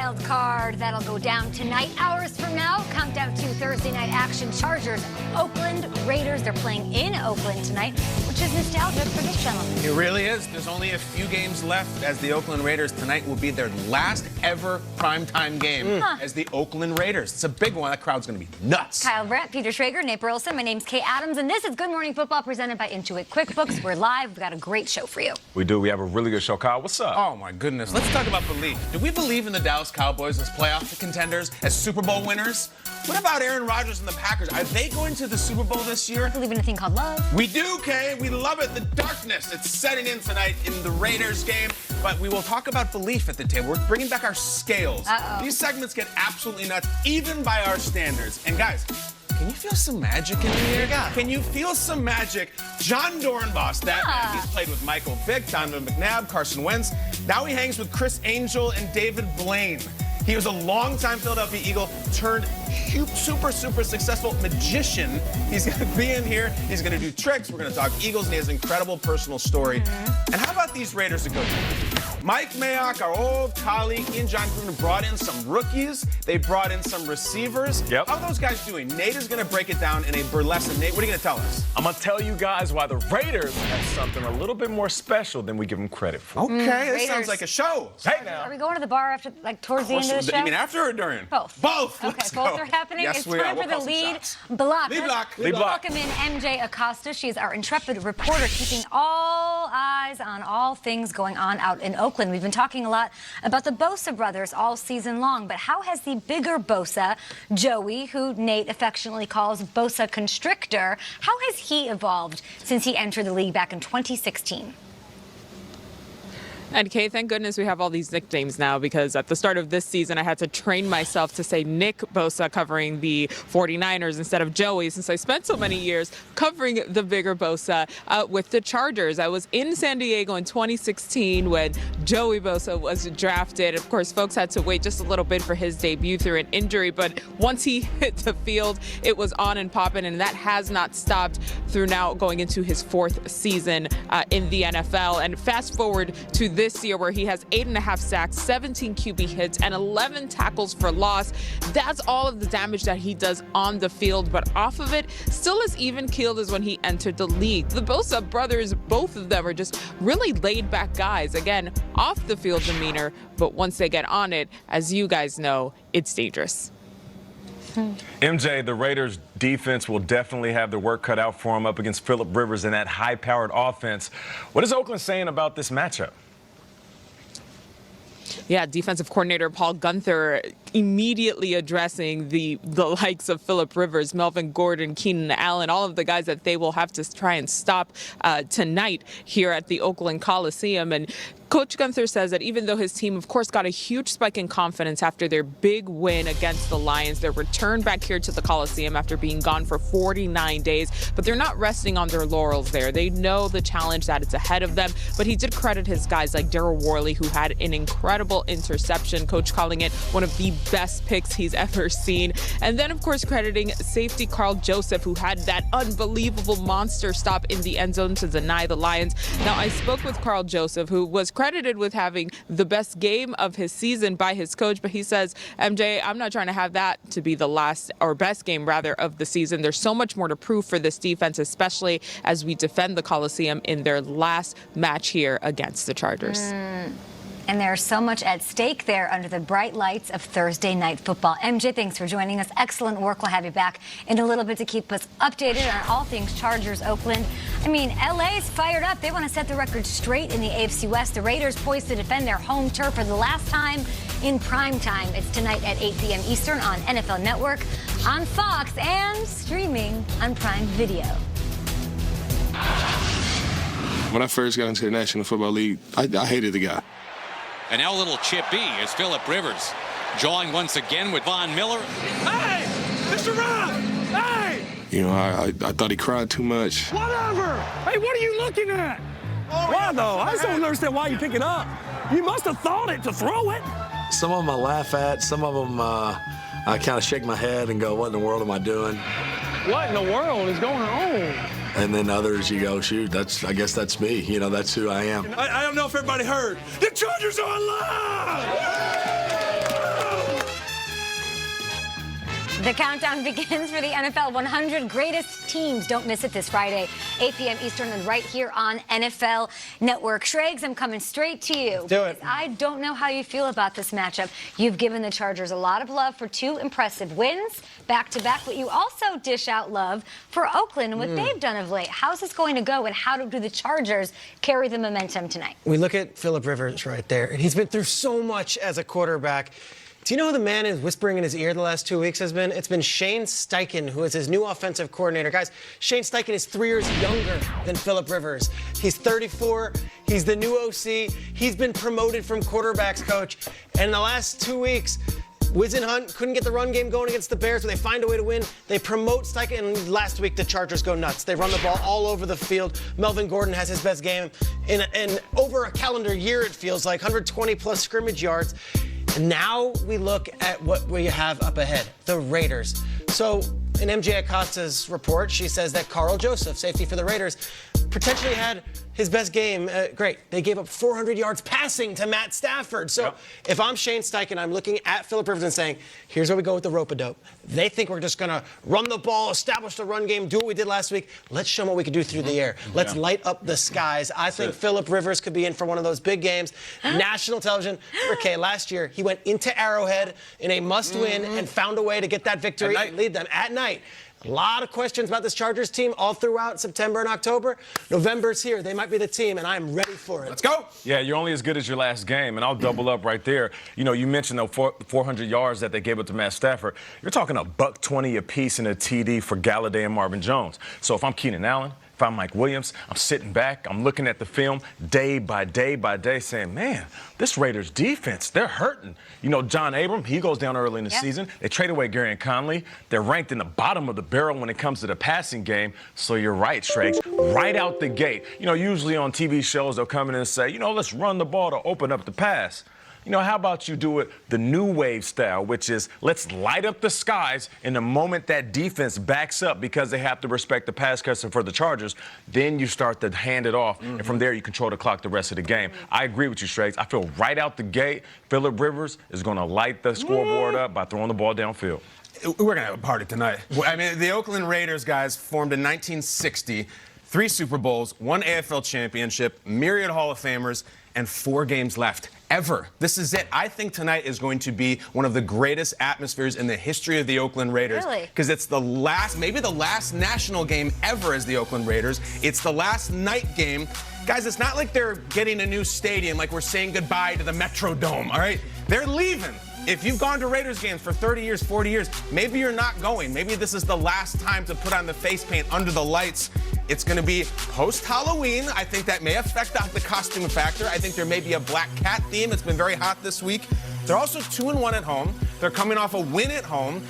wild card. That'll go down tonight, hours from now. Countdown to Thursday night action. Chargers, Oakland Raiders. They're playing in Oakland tonight, which is nostalgic for this gentleman. It really is. There's only a few games left, as the Oakland Raiders tonight will be their last ever primetime game as the Oakland Raiders. It's a big one. That crowd's going to be nuts. Kyle Brandt, Peter Schrager, Nate Burleson. My name's Kay Adams, and this is Good Morning Football presented by Intuit QuickBooks. We're live. We've got a great show for you. We do. We have a really good show. Kyle, what's up? Oh, my goodness. Let's talk about belief. Do we believe in the Dallas Cowboys as playoff contenders, as Super Bowl winners? What about Aaron Rodgers and the Packers? Are they going to the Super Bowl this year? I believe in a thing called love. We do, Kay. We love it. The darkness that's setting in tonight in the Raiders game. But we will talk about belief at the table. We're bringing back our scales. These segments get absolutely nuts, even by our standards. And guys, can you feel some magic in the air? Can you feel some magic? John Dornbos, that man. He's played with Michael Vick, Donovan McNabb, Carson Wentz. Now he hangs with Chris Angel and David Blaine. He was a longtime Philadelphia Eagle turned super successful magician. He's going to be in here. He's going to do tricks. We're going to talk Eagles, and he has an incredible personal story. And how about these Raiders that go down? Mike Mayock, our old colleague, he and John Gruden brought in some rookies. They brought in some receivers. Yep. How are those guys doing? Nate is going to break it down in a burlesque. Nate, what are you going to tell us? I'm going to tell you guys why the Raiders have something a little bit more special than we give them credit for. Okay, this sounds like a show. Hey, now. Are we going to the bar after, like, towards the end of the show? You mean after or during? Both. Both. Okay, Let's both go. are happening. Yes, it's we time are. for We'll the call some lead shots. block. Lead block. Lead block. Welcome in MJ Acosta. She is our intrepid reporter, keeping all eyes on all things going on out in Oakland. We've been talking a lot about the Bosa brothers all season long, but how has the bigger Bosa, Joey, who Nate affectionately calls Bosa Constrictor, how has he evolved since he entered the league back in 2016? And Kay, thank goodness we have all these nicknames now, because at the start of this season, I had to train myself to say Nick Bosa covering the 49ers instead of Joey, since I spent so many years covering the bigger Bosa with the Chargers. I was in San Diego in 2016 when Joey Bosa was drafted. Of course, folks had to wait just a little bit for his debut through an injury, but once he hit the field, it was on and popping, and that has not stopped through now going into his fourth season in the NFL. And fast forward to this year, where he has 8.5 sacks, 17 QB hits, and 11 tackles for loss. That's all of the damage that he does on the field, but off of it, still as even-keeled as when he entered the league. The Bosa brothers, both of them, are just really laid-back guys. Again, off the field demeanor, but once they get on it, as you guys know, it's dangerous. MJ, the Raiders defense will definitely have their work cut out for them up against Phillip Rivers and that high-powered offense. What is Oakland saying about this matchup? Yeah, defensive coordinator Paul Guenther immediately addressing the likes of Phillip Rivers, Melvin Gordon, Keenan Allen, all of the guys that they will have to try and stop tonight here at the Oakland Coliseum. And Coach Guenther says that even though his team, of course, got a huge spike in confidence after their big win against the Lions, their return back here to the Coliseum after being gone for 49 days, but they're not resting on their laurels there. They know the challenge that it's ahead of them, but he did credit his guys like Darryl Worley, who had an incredible interception, coach calling it one of the best picks he's ever seen. And then, of course, crediting safety Carl Joseph, who had that unbelievable monster stop in the end zone to deny the Lions. Now, I spoke with Carl Joseph, who was credited with having the best game of his season by his coach, but he says, MJ, I'm not trying to have that to be the last or best game rather of the season. There's so much more to prove for this defense, especially as we defend the Coliseum in their last match here against the Chargers. And there's so much at stake there under the bright lights of Thursday night football. MJ, thanks for joining us. Excellent work. We'll have you back in a little bit to keep us updated on all things Chargers Oakland. I mean, LA's fired up. They want to set the record straight in the AFC West. The Raiders poised to defend their home turf for the last time in prime time. It's tonight at 8 p.m. Eastern on NFL Network, on Fox, and streaming on Prime Video. When I first got into the National Football League, I hated the guy. And now a little chippy is Phillip Rivers. Jawing once again with Von Miller. Hey, Mr. Rob! Hey! You know, I thought he cried too much. Whatever! Hey, what are you looking at? Why, though? I just don't understand why you pick it up. You must have thought it to throw it. Some of them I laugh at. Some of them I kind of shake my head and go, what in the world am I doing? What in the world is going on? And then others, you go, shoot, I guess that's me. You know, that's who I am. I don't know if everybody heard. The Chargers are alive! The countdown begins for the NFL 100 greatest teams. Don't miss it this Friday, 8 p.m. Eastern, and right here on NFL Network. Schrags, I'm coming straight to you. Do it. I don't know how you feel about this matchup. You've given the Chargers a lot of love for 2 impressive wins back-to-back, but you also dish out love for Oakland and what they've done of late. How's this going to go, and how do the Chargers carry the momentum tonight? We look at Philip Rivers right there, and he's been through so much as a quarterback. Do you know who the man is whispering in his ear the last 2 weeks has been? It's been Shane Steichen, who is his new offensive coordinator. Guys, Shane Steichen is 3 years younger than Philip Rivers. He's 34. He's the new OC. He's been promoted from quarterbacks coach. And in the last 2 weeks, Wisenhunt couldn't get the run game going against the Bears, but they find a way to win. They promote Steichen, and last week the Chargers go nuts. They run the ball all over the field. Melvin Gordon has his best game in over a calendar year, it feels like, 120-plus scrimmage yards. And now we look at what we have up ahead, the Raiders. So in MJ Acosta's report, she says that Carl Joseph, safety for the Raiders, potentially had his best game. Great. They gave up 400 yards passing to Matt Stafford. So if I'm Shane Steichen, I'm looking at Philip Rivers and saying, here's where we go with the rope-a-dope. They think we're just going to run the ball, establish the run game, do what we did last week. Let's show them what we can do through the air. Let's light up the skies. I think Philip Rivers could be in for one of those big games. National television. Okay, last year, he went into Arrowhead in a must-win and found a way to get that victory and lead them at night. A lot of questions about this Chargers team all throughout September and October. November's here. They might be the team, and I'm ready for it. Let's go. Yeah, you're only as good as your last game, and I'll double up right there. You know, you mentioned the 400 yards that they gave up to Matt Stafford. You're talking $120 apiece in a TD for Galladay and Marvin Jones. So if I'm Keenan Allen, if I'm Mike Williams, I'm sitting back, I'm looking at the film day by day saying, man, this Raiders defense, they're hurting. You know, John Abram, he goes down early in the season. They trade away Gary and Conley. They're ranked in the bottom of the barrel when it comes to the passing game. So you're right, Schrags, right out the gate. You know, usually on TV shows, they'll come in and say, you know, let's run the ball to open up the pass. You know, how about you do it the new wave style, which is let's light up the skies in the moment that defense backs up because they have to respect the pass catcher for the Chargers. Then you start to hand it off, and from there you control the clock the rest of the game. I agree with you, Schrags. I feel right out the gate, Philip Rivers is going to light the scoreboard up by throwing the ball downfield. We're going to have a party tonight. I mean, the Oakland Raiders, guys, formed in 1960, 3 Super Bowls, 1 AFL championship, myriad Hall of Famers, and 4 games left. Ever. This is it. I think tonight is going to be one of the greatest atmospheres in the history of the Oakland Raiders. Really? Because it's the last, maybe the last national game ever as the Oakland Raiders. It's the last night game. Guys, it's not like they're getting a new stadium, like we're saying goodbye to the Metrodome, all right? They're leaving. If you've gone to Raiders games for 30 years, 40 years, maybe you're not going. Maybe this is the last time to put on the face paint under the lights. It's going to be post-Halloween. I think that may affect the costume factor. I think there may be a black cat theme. It's been very hot this week. They're also 2-1 at home. They're coming off a win at home.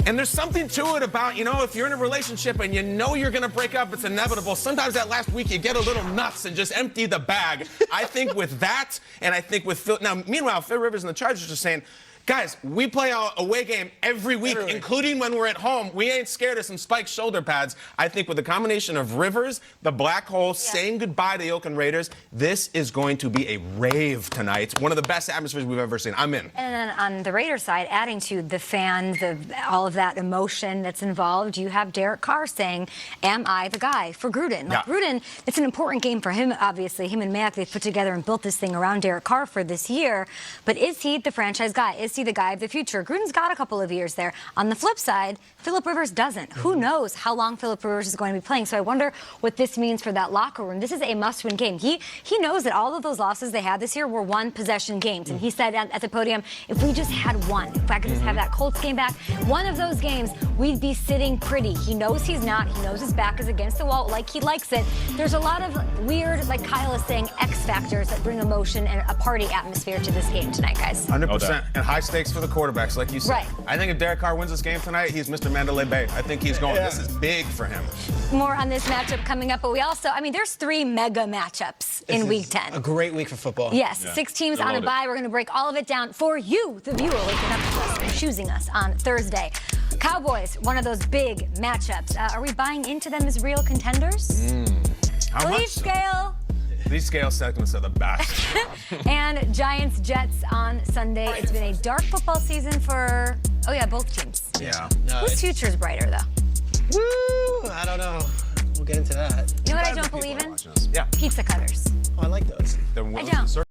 And there's something to it about, you know, if you're in a relationship and you know you're going to break up, it's inevitable. Sometimes that last week you get a little nuts and just empty the bag. I think with that, and I think with Phil. Now, meanwhile, Phil Rivers and the Chargers are saying, guys, we play an away game every week, including when we're at home. We ain't scared of some spiked shoulder pads. I think with the combination of Rivers, the black hole, saying goodbye to the Oakland Raiders, this is going to be a rave tonight. One of the best atmospheres we've ever seen. I'm in. And then on the Raiders side, adding to the fans, all of that emotion that's involved, you have Derek Carr saying, am I the guy for Gruden? Like, Gruden, it's an important game for him, obviously. Him and Mac, they've put together and built this thing around Derek Carr for this year. But is he the franchise guy? Is he the guy of the future? Gruden's got a couple of years there. On the flip side, Philip Rivers doesn't. Who knows how long Philip Rivers is going to be playing? So I wonder what this means for that locker room. This is a must-win game. He knows that all of those losses they had this year were one-possession games. And he said at the podium, if we just had one, if I could just have that Colts game back, one of those games, we'd be sitting pretty. He knows he's not. He knows his back is against the wall like he likes it. There's a lot of weird, like Kyle is saying, X factors that bring emotion and a party atmosphere to this game tonight, guys. 100%. And high stakes for the quarterbacks, like you said. Right. I think if Derek Carr wins this game tonight, he's Mr. Mandalay Bay. I think he's going. This is big for him. More on this matchup coming up, but we also, I mean, there's 3 mega matchups in Week 10. A great week for football. Yes, 6 teams on a bye. We're going to break all of it down for you, the viewer, waking up to us and choosing us on Thursday. Cowboys, one of those big matchups. Are we buying into them as real contenders? How much? Leaf scale. These scale segments are the best. And Giants-Jets on Sunday. It's been a dark football season for Oh, yeah, both teams. Yeah. No, Whose future is brighter, though? Woo! I don't know. We'll get into that. You know what I don't believe in? Yeah. Pizza cutters. Oh, I like those. Then I don't.